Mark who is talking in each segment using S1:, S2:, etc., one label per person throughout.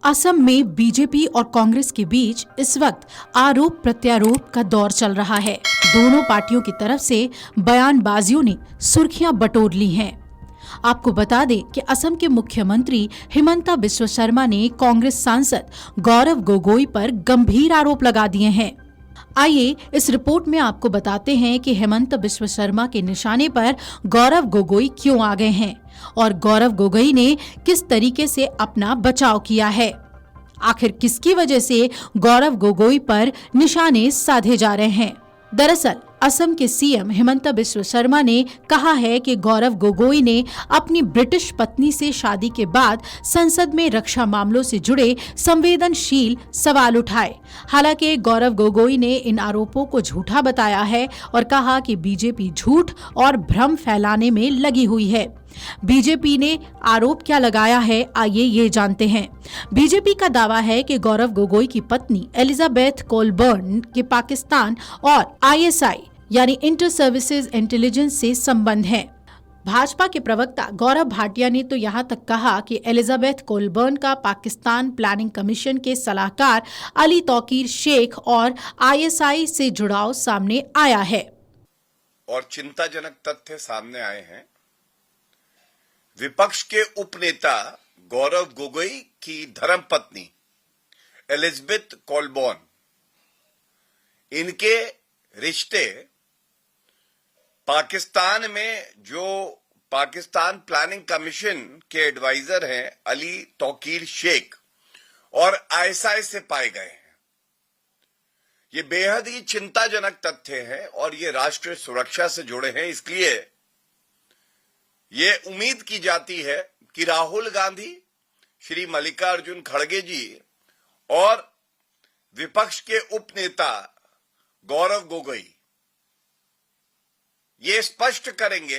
S1: असम में बीजेपी और कांग्रेस के बीच इस वक्त आरोप प्रत्यारोप का दौर चल रहा है। दोनों पार्टियों की तरफ से बयानबाजियों ने सुर्खियां बटोर ली हैं। आपको बता दें कि असम के मुख्यमंत्री हिमंता बिस्वा शर्मा ने कांग्रेस सांसद गौरव गोगोई पर गंभीर आरोप लगा दिए हैं। आइए इस रिपोर्ट में आपको बताते हैं कि हिमंत बिस्वा शर्मा के निशाने पर गौरव गोगोई क्यों आ गए हैं और गौरव गोगोई ने किस तरीके से अपना बचाव किया है। आखिर किसकी वजह से गौरव गोगोई पर निशाने साधे जा रहे हैं। दरअसल असम के सीएम हिमंता बिस्वा शर्मा ने कहा है कि गौरव गोगोई ने अपनी ब्रिटिश पत्नी से शादी के बाद संसद में रक्षा मामलों से जुड़े संवेदनशील सवाल उठाए। हालांकि गौरव गोगोई ने इन आरोपों को झूठा बताया है और कहा कि बीजेपी झूठ और भ्रम फैलाने में लगी हुई है। बीजेपी ने आरोप क्या लगाया है, आइए ये जानते हैं। बीजेपी का दावा है कि गौरव गोगोई की पत्नी एलिजाबेथ कोलबर्न के पाकिस्तान और आईएसआई यानी इंटर सर्विसेज इंटेलिजेंस से संबंध है। भाजपा के प्रवक्ता गौरव भाटिया ने तो यहां तक कहा कि एलिजाबेथ कोलबर्न का पाकिस्तान प्लानिंग कमीशन के सलाहकार अली तौकीर शेख और आईएसआई से जुड़ाव सामने आया है।
S2: और चिंताजनक तथ्य सामने आए हैं। विपक्ष के उपनेता गौरव गोगोई की धर्मपत्नी एलिजाबेथ कोलबर्न, इनके रिश्ते पाकिस्तान में जो पाकिस्तान प्लानिंग कमीशन के एडवाइजर हैं अली तौकीर शेख और आईएसआई से पाए गए हैं। ये बेहद ही चिंताजनक तथ्य है और ये राष्ट्रीय सुरक्षा से जुड़े हैं। इसलिए ये उम्मीद की जाती है कि राहुल गांधी, श्री मल्लिकार्जुन खड़गे जी और विपक्ष के उपनेता गौरव गोगोई ये स्पष्ट करेंगे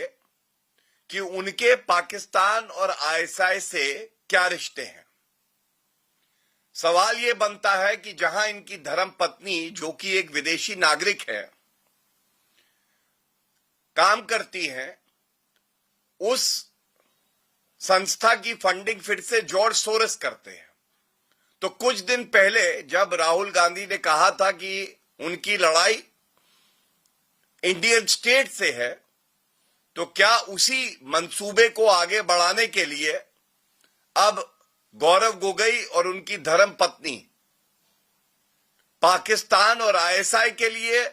S2: कि उनके पाकिस्तान और आईएसआई से क्या रिश्ते हैं। सवाल ये बनता है कि जहां इनकी धर्मपत्नी, जो कि एक विदेशी नागरिक है, काम करती हैं, उस संस्था की फंडिंग फिर से जॉर्ज सोरोस करते हैं। तो कुछ दिन पहले जब राहुल गांधी ने कहा था कि उनकी लड़ाई इंडियन स्टेट से है, तो क्या उसी मंसूबे को आगे बढ़ाने के लिए अब गौरव गोगोई और उनकी धर्मपत्नी पाकिस्तान और आईएसआई के लिए,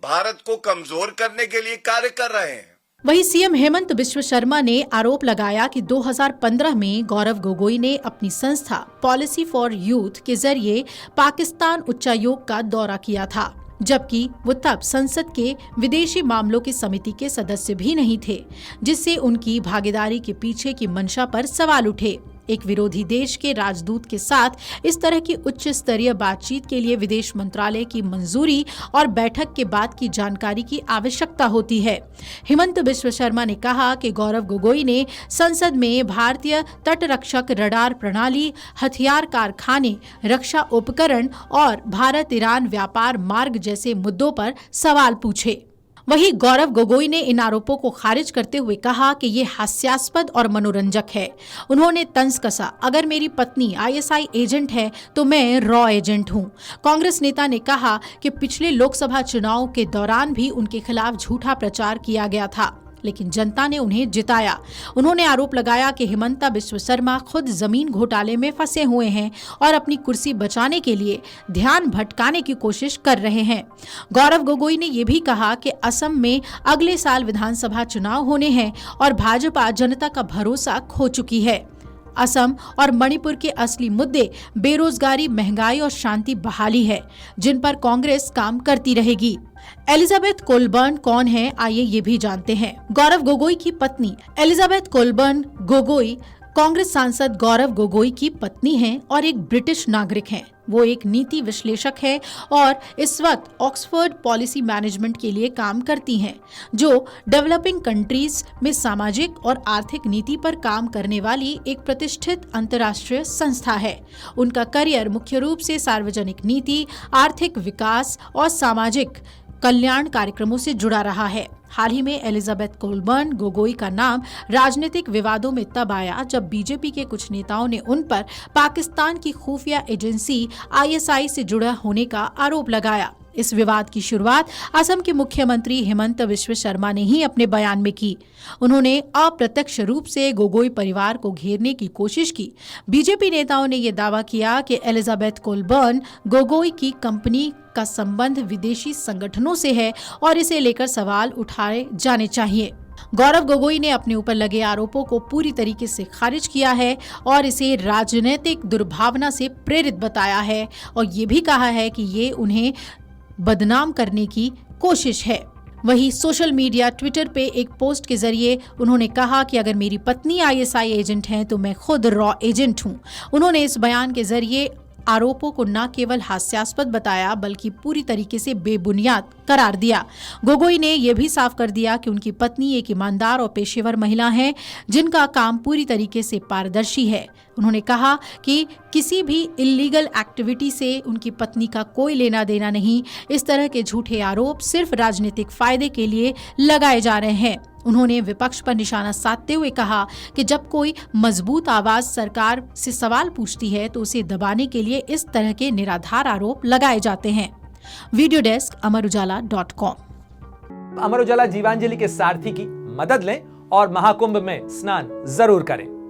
S2: भारत को कमजोर करने के लिए कार्य कर रहे हैं।
S1: वहीं सीएम हेमंत बिस्वा शर्मा ने आरोप लगाया कि 2015 में गौरव गोगोई ने अपनी संस्था पॉलिसी फॉर यूथ के जरिए पाकिस्तान उच्चायोग का दौरा किया था, जबकि वो तब संसद के विदेशी मामलों की समिति के सदस्य भी नहीं थे, जिससे उनकी भागीदारी के पीछे की मंशा पर सवाल उठे। एक विरोधी देश के राजदूत के साथ इस तरह की उच्च स्तरीय बातचीत के लिए विदेश मंत्रालय की मंजूरी और बैठक के बाद की जानकारी की आवश्यकता होती है। हिमंत बिस्वा शर्मा ने कहा कि गौरव गोगोई ने संसद में भारतीय तटरक्षक रडार प्रणाली, हथियार कारखाने, रक्षा उपकरण और भारत ईरान व्यापार मार्ग जैसे मुद्दों पर सवाल पूछे। वहीं गौरव गोगोई ने इन आरोपों को खारिज करते हुए कहा कि ये हास्यास्पद और मनोरंजक है। उन्होंने तंज कसा, अगर मेरी पत्नी आईएसआई एजेंट है तो मैं रॉ एजेंट हूं। कांग्रेस नेता ने कहा कि पिछले लोकसभा चुनाव के दौरान भी उनके खिलाफ झूठा प्रचार किया गया था, लेकिन जनता ने उन्हें जिताया। उन्होंने आरोप लगाया कि हिमंता बिस्वा शर्मा खुद जमीन घोटाले में फंसे हुए हैं और अपनी कुर्सी बचाने के लिए ध्यान भटकाने की कोशिश कर रहे हैं। गौरव गोगोई ने यह भी कहा कि असम में अगले साल विधानसभा चुनाव होने हैं और भाजपा जनता का भरोसा खो चुकी है। असम और मणिपुर के असली मुद्दे बेरोजगारी, महंगाई और शांति बहाली है, जिन पर कांग्रेस काम करती रहेगी। एलिजाबेथ कोलबर्न कौन है, आइए ये भी जानते हैं। गौरव गोगोई की पत्नी एलिजाबेथ कोलबर्न गोगोई कांग्रेस सांसद गौरव गोगोई की पत्नी हैं और एक ब्रिटिश नागरिक हैं। वो एक नीति विश्लेषक है और इस वक्त ऑक्सफोर्ड पॉलिसी मैनेजमेंट के लिए काम करती हैं, जो डेवलपिंग कंट्रीज में सामाजिक और आर्थिक नीति पर काम करने वाली एक प्रतिष्ठित अंतर्राष्ट्रीय संस्था है। उनका करियर मुख्य रूप से सार्वजनिक नीति, आर्थिक विकास और सामाजिक कल्याण कार्यक्रमों से जुड़ा रहा है। हाल ही में एलिजाबेथ कोलबर्न गोगोई का नाम राजनीतिक विवादों में तब आया जब बीजेपी के कुछ नेताओं ने उन पर पाकिस्तान की खुफिया एजेंसी ISI से जुड़ा होने का आरोप लगाया। इस विवाद की शुरुआत असम के मुख्यमंत्री हिमंत बिस्वा शर्मा ने ही अपने बयान में की। उन्होंने अप्रत्यक्ष रूप से गोगोई परिवार को घेरने की कोशिश की। बीजेपी नेताओं ने यह दावा किया कि एलिजाबेथ कोलबर्न गोगोई की कंपनी का संबंध विदेशी संगठनों से है और इसे लेकर सवाल उठाए जाने चाहिए। गौरव गोगोई ने अपने ऊपर लगे आरोपों को पूरी तरीके से खारिज किया है और इसे राजनीतिक दुर्भावना से प्रेरित बताया है और ये भी कहा है कि ये उन्हें बदनाम करने की कोशिश है। वहीं सोशल मीडिया ट्विटर पे एक पोस्ट के जरिए उन्होंने कहा कि अगर मेरी पत्नी ISI एजेंट हैं तो मैं खुद रॉ एजेंट हूं। उन्होंने इस बयान के जरिए आरोपों को न केवल हास्यास्पद बताया बल्कि पूरी तरीके से बेबुनियाद करार दिया। गोगोई ने यह भी साफ कर दिया कि उनकी पत्नी एक ईमानदार और पेशेवर महिला हैं जिनका काम पूरी तरीके से पारदर्शी है। उन्होंने कहा कि किसी भी इल्लीगल एक्टिविटी से उनकी पत्नी का कोई लेना देना नहीं। इस तरह के झूठे आरोप सिर्फ राजनीतिक फायदे के लिए लगाए जा रहे हैं। उन्होंने विपक्ष पर निशाना साधते हुए कहा कि जब कोई मजबूत आवाज सरकार से सवाल पूछती है तो उसे दबाने के लिए इस तरह के निराधार आरोप लगाए जाते हैं। Video desk amarujala.com।
S3: Amar Ujala Jeevanjali के सारथी की मदद लें और महाकुंभ में स्नान जरूर करें।